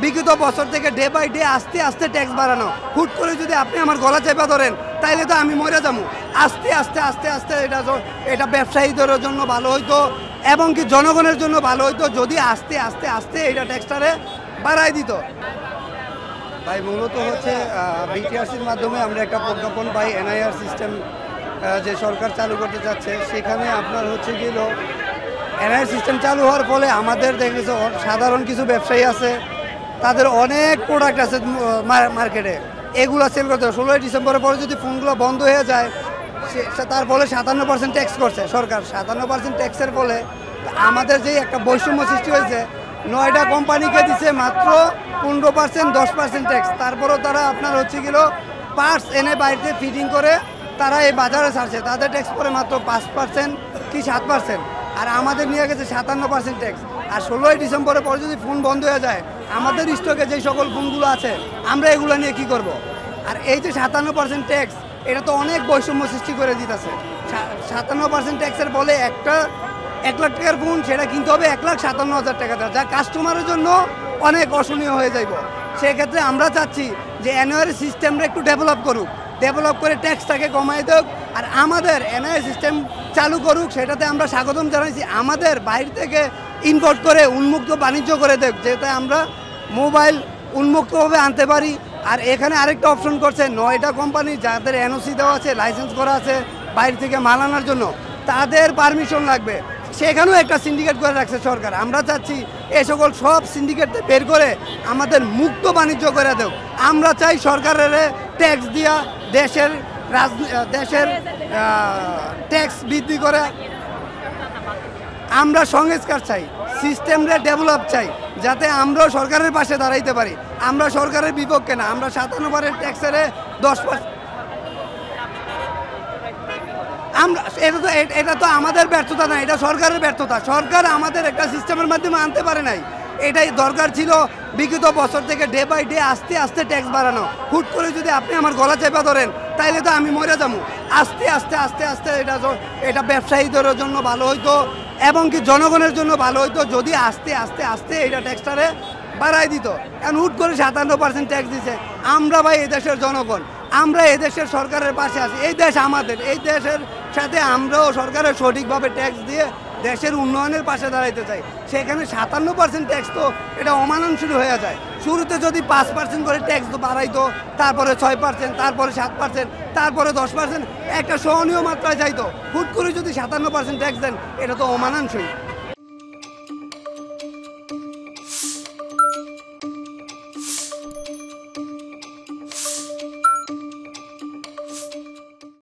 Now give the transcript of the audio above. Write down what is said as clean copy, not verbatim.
বিগত বছর থেকে ডে বাই ডে আস্তে আস্তে ট্যাক্স বাড়ানো। হুট করে যদি আপনি আমার গলা চেপে ধরেন তাইলে তো আমি মরে যাবো। আস্তে আস্তে আস্তে আস্তে এটা ব্যবসায়ীদের জন্য ভালো হইতো এবং কি জনগণের জন্য ভালো হইতো যদি আস্তে আস্তে আস্তে এটা ট্যাক্সটারে বাড়াই দিত। ভাই মূলত হচ্ছে বিটিআরসির মাধ্যমে আমরা একটা প্রজ্ঞাপন পাই, এনআইআর সিস্টেম যে সরকার চালু করতে চাচ্ছে, সেখানে আপনার হচ্ছে গেল এনআইআর সিস্টেম চালু হওয়ার ফলে আমাদের দেখেছে সাধারণ কিছু ব্যবসায়ী আছে, তাদের অনেক প্রোডাক্ট আছে মার্কেটে, এগুলো সেল করতে হবে। 16 ডিসেম্বরের পরে যদি ফোনগুলো বন্ধ হয়ে যায়, তার ফলে 57% ট্যাক্স করছে সরকার। 57% ট্যাক্সের ফলে আমাদের যে একটা বৈষম্য সৃষ্টি হয়েছে, 9টা কোম্পানিকে দিচ্ছে মাত্র 15%, 10% ট্যাক্স। তারপরেও তারা আপনার হচ্ছে গেল পার্টস এনে বাড়িতে ফিটিং করে তারা এই বাজারে ছাড়ছে, তাদের ট্যাক্স পরে মাত্র 5% কি 7%, আর আমাদের নিয়ে গেছে 57% ট্যাক্স। আর 16 ডিসেম্বরের পরে যদি ফোন বন্ধ হয়ে যায়, আমাদের স্টকে যে সকল ফোনগুলো আছে আমরা এগুলো নিয়ে কি করব? আর এই যে 57% ট্যাক্স, এটা তো অনেক বৈষম্য সৃষ্টি করে দিতেছে। 57% ট্যাক্সের বলে একটা 1 লাখ টাকার ফোন সেটা কিনতে হবে 1,57,000 টাকা, যা কাস্টমারের জন্য অনেক অসহনীয় হয়ে যাইব। সেক্ষেত্রে আমরা চাচ্ছি যে এনআইআর সিস্টেমটা একটু ডেভেলপ করে ট্যাক্সটাকে কমাই দেক, আর আমাদের এনআইআর সিস্টেম চালু করুক, সেটাতে আমরা স্বাগতম জানাইছি। আমাদের বাইরে থেকে ইম্পোর্ট করে উন্মুক্ত বাণিজ্য করে দেখ, যাতে আমরা মোবাইল উন্মুক্তভাবে আনতে পারি। আর এখানে আরেকটা অপশন করছে, 9টা কোম্পানি যাদের এনওসি দেওয়া আছে, লাইসেন্স করা আছে বাইরে থেকে মাল আনার জন্য, তাদের পারমিশন লাগবে, সেখানেও একটা সিন্ডিকেট করে রাখছে সরকার। আমরা চাচ্ছি এই সকল সব সিন্ডিকেটকে বের করে আমাদের মুক্ত বাণিজ্য করে দেব। আমরা চাই সরকারের ট্যাক্স দিয়া দেশের ট্যাক্স বৃদ্ধি করে। আমরা সংস্কার চাই, সিস্টেমটা ডেভেলপ চাই, যাতে আমরাও সরকারের পাশে দাঁড়াইতে পারি। আমরা সরকারের বিপক্ষে না। আমরা 57% ট্যাক্সের 10%, এটা তো আমাদের ব্যর্থতা না, এটা সরকারের ব্যর্থতা। সরকার আমাদের একটা সিস্টেমের মাধ্যমে আনতে পারে নাই। এটাই দরকার ছিল বিগত বছর থেকে ডে বাই ডে আস্তে আস্তে ট্যাক্স বাড়ানো। হুট করে যদি আপনি আমার গলা চেপে ধরেন তাইলে তো আমি মরে যাবো। আস্তে আস্তে আস্তে আস্তে এটা ব্যবসায়ীদের জন্য ভালো হইতো এবং কি জনগণের জন্য ভালো হইতো যদি আস্তে আস্তে আস্তে এটা ট্যাক্সটারে বাড়াই দিত। এখন হুট করে 57% ট্যাক্স দিছে। আমরা ভাই এই দেশের জনগণ, আমরা এই দেশের সরকারের পাশে আছি। এই দেশ আমাদের, এই দেশের সাথে আমরাও সরকারের সঠিকভাবে ট্যাক্স দিয়ে দেশের উন্নয়নের পাশে দাঁড়াইতে চাই। সেখানে 57% ট্যাক্স তো এটা অমানুষিক হয়ে যায়। শুরুতে যদি 5% করে ট্যাক্স বাড়াইতো, তারপরে 6%, তারপরে 7%, তারপরে 10%, একটা সহনীয় মাত্রায় যাইতো। হুট করে যদি 57% ট্যাক্স দেন, এটা তো অমানুষিক।